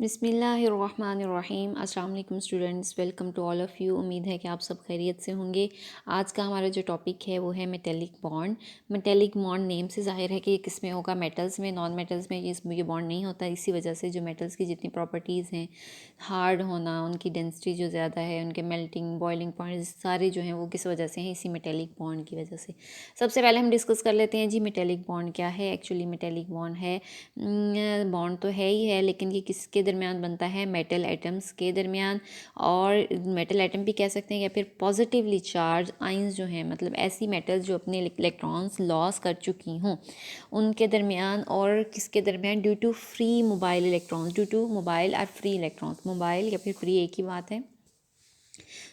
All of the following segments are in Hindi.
बिस्मिल्लाहिर्रहमानिर्रहीम। अस्सलाम वालेकुम students, welcome to all of you. उम्मीद है कि आप सब खैरियत से होंगे। आज का हमारा जो टॉपिक है वो है metallic bond. Metallic bond name से ज़ाहिर है कि ये किस में होगा, मेटल्स में। नॉन मेटल्स में ये बॉन्ड नहीं होता। इसी वजह से जो मेटल्स की जितनी प्रॉपर्टीज़ हैं, हार्ड होना, उनकी डेंसिटी जो ज़्यादा है, उनके मेल्टिंग बॉइलिंग पॉइंट्स सारे जो हैं वो किस वजह से हैं, इसी मेटेलिक बॉन्ड की वजह से। सबसे पहले हम डिस्कस कर लेते हैं जी मेटेलिक बॉन्ड क्या है। एक्चुअली मेटेलिक बॉन्ड है, बॉन्ड तो है ही है, लेकिन ये किसके दरमियान बनता है, मेटल एटम्स के दरमियान। और मेटल एटम भी कह सकते हैं, या फिर पॉजिटिवली चार्ज आइंस जो हैं, मतलब ऐसी मेटल्स जो अपने इलेक्ट्रॉन्स लॉस कर चुकी हों, उनके दरमियान। और किसके दरमियान, due to free mobile electrons, due to mobile और फ्री इलेक्ट्रॉन्स। मोबाइल या फिर फ्री एक ही बात है।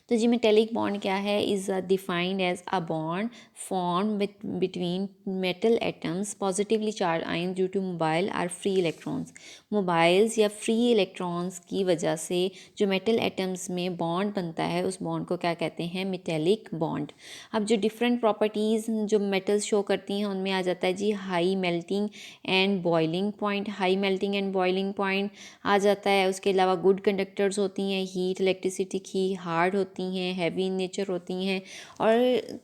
तो जी मेटेलिक बॉन्ड क्या है, is defined as a bond form between metal atoms positively charge ion due to mobile or free electrons. Mobiles या फ्री इलेक्ट्रॉन्स की वजह से जो मेटल एटम्स में बॉन्ड बनता है, उस बॉन्ड को क्या कहते हैं, मेटेलिक बॉन्ड। अब जो डिफरेंट प्रॉपर्टीज़ जो मेटल्स शो करती हैं, उनमें आ जाता है जी high melting and boiling point. High melting and boiling point आ जाता है। उसके अलावा गुड कंडक्टर्स होती हैं, हीट इलेक्ट्रिसिटी की, हार्ड होती हैं, हैवी इन नेचर होती हैं। और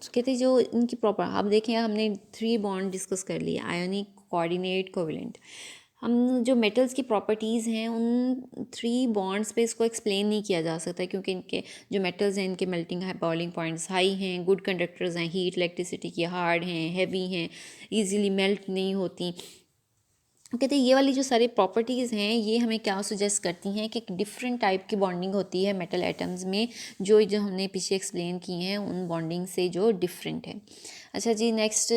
कहते हैं जो इनकी प्रॉपर, आप देखें हमने 3 बॉन्ड डिस्कस कर लिए, आयोनिक, कोऑर्डिनेट, कोवेलेंट। हम जो मेटल्स की प्रॉपर्टीज़ हैं, उन 3 बॉन्ड्स पे इसको एक्सप्लेन नहीं किया जा सकता, क्योंकि इनके जो मेटल्स हैं, इनके मेल्टिंग है, बॉइलिंग पॉइंट्स हाई हैं, गुड कंडक्टर्स हैं, हीट इलेक्ट्रिसिटी की, हार्ड हैं, हैवी हैं, ईजीली मेल्ट नहीं होती। कहते हैं ये वाली जो सारी प्रॉपर्टीज़ हैं, ये हमें क्या सुजेस्ट करती हैं कि डिफरेंट टाइप की बॉन्डिंग होती है मेटल एटम्स में, जो हमने पीछे एक्सप्लेन की हैं उन बॉन्डिंग से जो डिफरेंट है। अच्छा जी, नेक्स्ट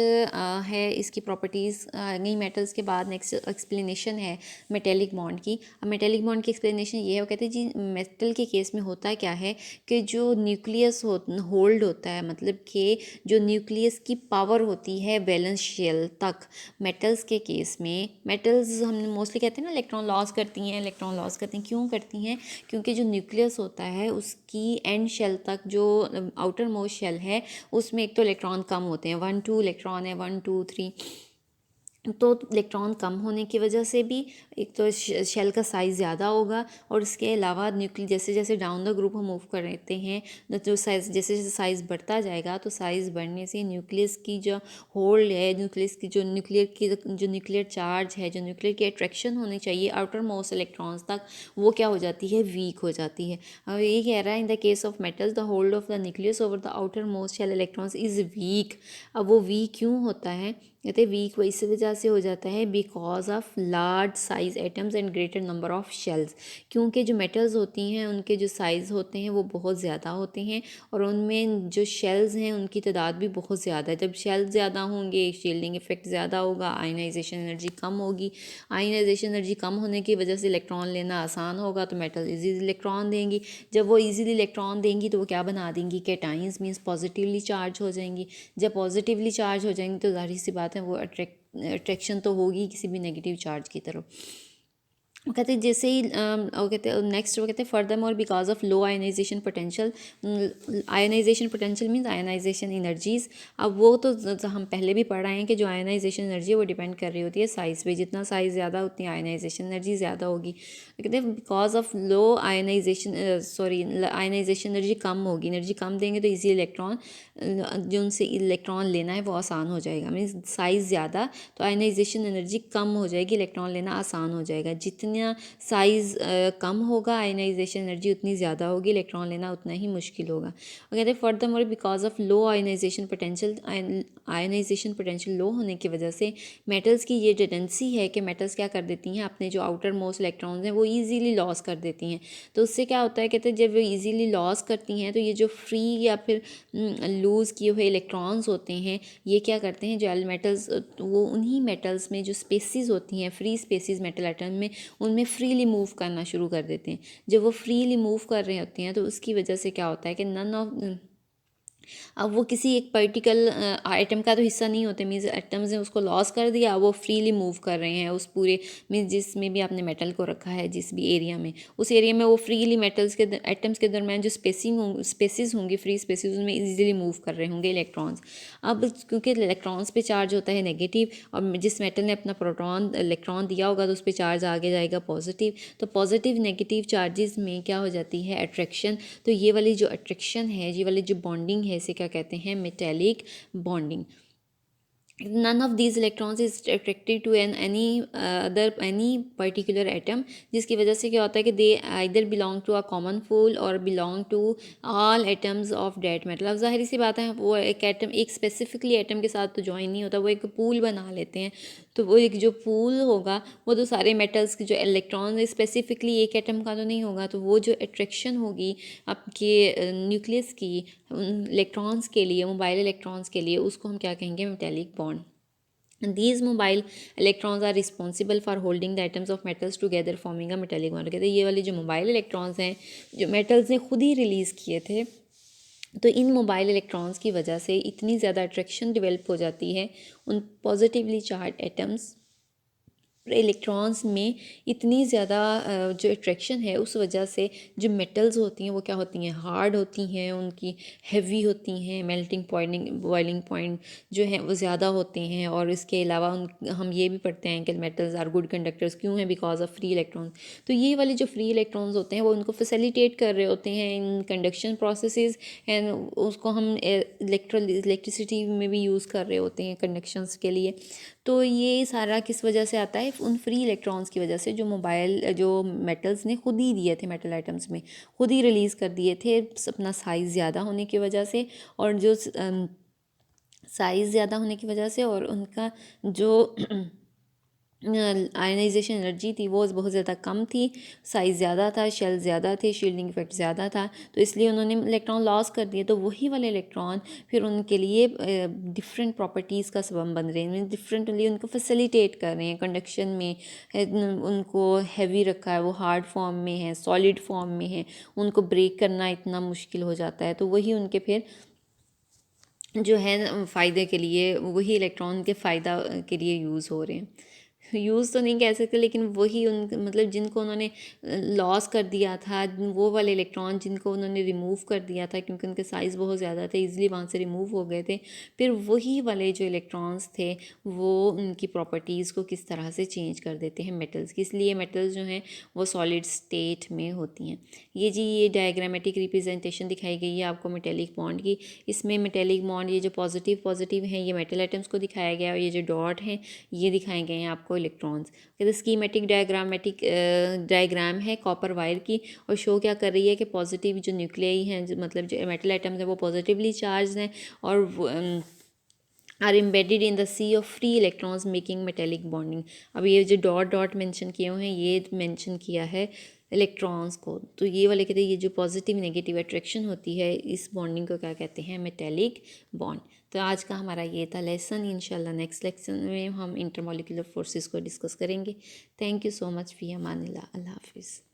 है इसकी प्रॉपर्टीज़। नहीं, मेटल्स के बाद नेक्स्ट एक्सप्लेनेशन है मेटेलिक बॉन्ड की। अब मेटेलिक बॉन्ड की एक्सप्लेनेशन ये है, वो कहते हैं जी मेटल के केस में होता क्या है कि जो न्यूक्लियस होल्ड होता है, मतलब कि जो न्यूक्लियस की पावर होती है वैलेंस शेल तक। मेटल्स के केस में, मेटल्स हम मोस्टली कहते हैं ना इलेक्ट्रॉन लॉस करती हैं, इलेक्ट्रॉन लॉस करती हैं। क्यों करती हैं? क्योंकि जो न्यूक्लियस होता है उसकी एंड शेल तक, जो आउटर मोस्ट शेल है, उसमें एक तो इलेक्ट्रॉन कम होते हैं, 1 2 इलेक्ट्रॉन है, 1 2 3। तो इलेक्ट्रॉन कम होने की वजह से भी एक तो शेल का साइज़ ज़्यादा होगा, और इसके अलावा न्यूक्लियस जैसे जैसे डाउन द ग्रुप हम मूव करते हैं, जो साइज़ जैसे जैसे साइज़ बढ़ता जाएगा, तो साइज़ बढ़ने से न्यूक्लियस की जो होल्ड है, न्यूक्लियस की जो न्यूक्लियर चार्ज है, जो न्यूक्लियर की अट्रैक्शन होनी चाहिए आउटर मोस्ट इलेक्ट्रॉन्स तक, वो क्या हो जाती है, वीक हो जाती है। अब ये कह रहा है, in the case of metals the hold of the nucleus over the outermost shell electrons is weak. अब वो वीक क्यों होता है? कहते वीक वो इस वजह से हो जाता है, because of large size atoms and greater number of shells. क्योंकि जो मेटल्स होती हैं, उनके जो साइज़ होते हैं वो बहुत ज़्यादा होते हैं, और उनमें जो शेल्स हैं उनकी तादाद भी बहुत ज़्यादा है। जब शेल्स ज़्यादा होंगे, शील्डिंग इफेक्ट ज़्यादा होगा, आयनाइजेशन एनर्जी कम होगी। आयनाइजेशन एनर्जी कम होने की वजह से इलेक्ट्रॉन लेना आसान होगा, तो मेटल ईजी इलेक्ट्रॉन देंगी। जब वो ईजीली इलेक्ट्रॉन देंगी तो वो क्या बना देंगी, कैटाइंस, मीन्स पॉजिटिवली चार्ज हो जाएंगी। जब पॉजिटिवली चार्ज हो जाएंगी तो जाहिर सी बात है वो अट्रैक्शन तो होगी किसी भी नेगेटिव चार्ज की तरफ। वो कहते हैं जैसे ही वो कहते हैं नेक्स्ट, वो कहते हैं further more because of low ionisation potential. Ionisation potential means ionisation energies. अब वो तो हम पहले भी पढ़ आए हैं कि जो आयनाइजेशन एनर्जी है वो डिपेंड कर रही होती है साइज़ पे। जितना साइज़ ज़्यादा उतनी आयनाइजेशन एनर्जी ज़्यादा होगी। कहते हैं because of low ionisation, ionisation energy कम होगी। एनर्जी कम देंगे तो ईजी इलेक्ट्रॉन, जो उनसे इलेक्ट्रॉन लेना है वो आसान हो जाएगा। मीन्स साइज़ ज़्यादा तो आयनाइजेशन एनर्जी कम हो जाएगी, इलेक्ट्रॉन लेना आसान हो जाएगा। जितना साइज़ कम होगा, आयनाइजेशन एनर्जी उतनी ज़्यादा होगी, इलेक्ट्रॉन लेना उतना ही मुश्किल होगा। और कहते हैं further more because of low ionisation potential, ionisation potential low होने की वजह से मेटल्स की ये टेंडेंसी है कि मेटल्स क्या कर देती हैं, अपने जो आउटर मोस्ट इलेक्ट्रॉन्स हैं वो ईजीली लॉस कर देती हैं। तो उससे क्या होता है, कहते हैं जब वो ईजीली लॉस करती हैं तो ये जो फ्री या फिर लूज़ किए हुए इलेक्ट्रॉन्स होते हैं, ये क्या करते हैं, जो मेटल्स, वो उन्हीं मेटल्स में जो स्पेसिस होती हैं, फ्री स्पेसिस मेटल एटम में, उनमें फ्रीली मूव करना शुरू कर देते हैं। जब वो फ्रीली मूव कर रहे होते हैं तो उसकी वजह से क्या होता है कि नन ऑफ अब वो किसी एक पर्टिकल आइटम का तो हिस्सा नहीं होते, मीन्स एटम्स ने उसको लॉस कर दिया, वो फ्रीली मूव कर रहे हैं उस पूरे, मीन्स जिसमें भी आपने मेटल को रखा है जिस भी एरिया में, उस एरिया में वो फ्रीली मेटल्स के एटम्स के दरम्यान जो स्पेसिस होंगी, फ्री स्पेसिस, उसमें इजीली मूव कर रहे होंगे इलेक्ट्रॉन्स। अब क्योंकि इलेक्ट्रॉन्स पे चार्ज होता है नेगेटिव, और जिस मेटल ने अपना प्रोटॉन इलेक्ट्रॉन दिया होगा तो उस पर चार्ज आगे जाएगा पॉजिटिव, तो पॉजिटिव नेगेटिव चार्जेस में क्या हो जाती है, अट्रैक्शन। तो ये वाली जो अट्रैक्शन है, ये वाली जो बॉन्डिंग है, इसे क्या कहते हैं, metallic bonding. none of these electrons is attracted to any particular atom, जिसकी वजह से क्या होता है कि they either belong to a common pool or belong to all atoms of that metal। अब जाहिर सी बात है वो एक एटम एक स्पेसिफिकली एटम के साथ तो ज्वाइन नहीं होता, वो एक पूल बना लेते हैं, तो वो एक जो पूल होगा वो तो सारे मेटल्स के जो इलेक्ट्रॉन स्पेसिफिकली एक एटम का तो नहीं होगा, तो वो जो अट्रैक्शन होगी आपके न्यूक्लियस की इलेक्ट्रॉन्स के लिए, मोबाइल इलेक्ट्रॉन्स के लिए, उसको हम क्या कहेंगे, metallic bond. These mobile electrons are responsible for holding the atoms of metals together forming a metallic bond। कहते हैं ये वाले जो मोबाइल इलेक्ट्रॉन्स हैं जो मेटल्स ने खुद ही रिलीज़ किए थे, तो इन मोबाइल इलेक्ट्रॉन्स की वजह से इतनी ज़्यादा अट्रैक्शन डेवलप हो जाती है उन पॉजिटिवली चार्ज एटम्स इलेक्ट्रॉन्स में, इतनी ज़्यादा जो अट्रैक्शन है उस वजह से जो मेटल्स होती हैं वो क्या होती हैं, हार्ड होती हैं, उनकी हैवी होती हैं, मेल्टिंग पॉइंट बॉइलिंग पॉइंट जो है वो ज़्यादा होते हैं। और इसके अलावा हम ये भी पढ़ते हैं कि मेटल्स आर गुड कंडक्टर्स क्यों हैं, बिकॉज ऑफ फ्री इलेक्ट्रॉन्स। तो ये वाले जो फ्री इलेक्ट्रॉन्स होते हैं वो उनको फैसिलिटेट कर रहे होते हैं इन कंडक्शन प्रोसेसेस, एंड उसको हम इलेक्ट्रिसिटी में भी यूज़ कर रहे होते हैं कंडक्शंस के लिए। तो ये सारा किस वजह से आता है, उन फ्री इलेक्ट्रॉन्स की वजह से जो मोबाइल जो मेटल्स ने खुद ही दिए थे, मेटल आइटम्स में खुद ही रिलीज़ कर दिए थे अपना साइज़ ज़्यादा होने की वजह से, और जो साइज़ ज़्यादा होने की वजह से और उनका जो आयनाइजेशन एनर्जी थी वो बहुत ज़्यादा कम थी, साइज़ ज़्यादा था, शेल ज़्यादा थे, शील्डिंग इफेक्ट ज़्यादा था, तो इसलिए उन्होंने इलेक्ट्रॉन लॉस कर दिए। तो वही वाले इलेक्ट्रॉन फिर उनके लिए डिफरेंट प्रॉपर्टीज़ का सबब बन रहे हैं, डिफरेंटली उनको फैसिलिटेट कर रहे हैं कंडक्शन में, उनको हैवी रखा है, वो हार्ड फॉर्म में है, सॉलिड फॉर्म में है, उनको ब्रेक करना इतना मुश्किल हो जाता है। तो वही उनके फिर जो है फ़ायदे के लिए, वही इलेक्ट्रॉन के फ़ायदा के लिए यूज़ हो रहे हैं, यूज़ तो नहीं कह सकते, लेकिन वही उन मतलब जिनको उन्होंने लॉस कर दिया था, वो वाले इलेक्ट्रॉन जिनको उन्होंने रिमूव कर दिया था क्योंकि उनके साइज़ बहुत ज़्यादा थे, इजीली वहाँ से रिमूव हो गए थे, फिर वही वाले जो इलेक्ट्रॉन्स थे वो उनकी प्रॉपर्टीज़ को किस तरह से चेंज कर देते हैं मेटल्स की, इसलिए मेटल्स जो हैं वो सॉलिड स्टेट में होती हैं। ये डायग्रामेटिक रिप्रेजेंटेशन दिखाई गई है आपको मेटेलिक बॉन्ड की। इसमें मेटेलिक बॉन्ड ये जो पॉजिटिव हैं ये मेटल आइटम्स को दिखाया गया, और ये जो डॉट हैं ये दिखाए गए हैं आपको इलेक्ट्रॉन्स। कहते स्कीमेटिक डायग्राम है कॉपर वायर की, और शो क्या कर रही है कि पॉजिटिव जो न्यूक्लियाई हैं, मतलब जो मेटल आइटम्स हैं वो पॉजिटिवली चार्ज हैं, और are embedded in the sea of free electrons making metallic bonding. अब ये जो डॉट मेंशन किए हुए हैं ये मेंशन किया है इलेक्ट्रॉन्स को। तो ये वाले कहते हैं ये जो पॉजिटिव नेगेटिव अट्रैक्शन होती है इस बॉन्डिंग को क्या कहते हैं, मेटेलिक बॉन्ड। तो आज का हमारा ये था लेसन। इंशाल्लाह नेक्स्ट लेक्चर में हम इंटरमॉलिक्यूलर फोर्सेस को डिस्कस करेंगे। थैंक यू सो मच, फ़ी अमानिल्लाह, अल्लाह हाफिज़।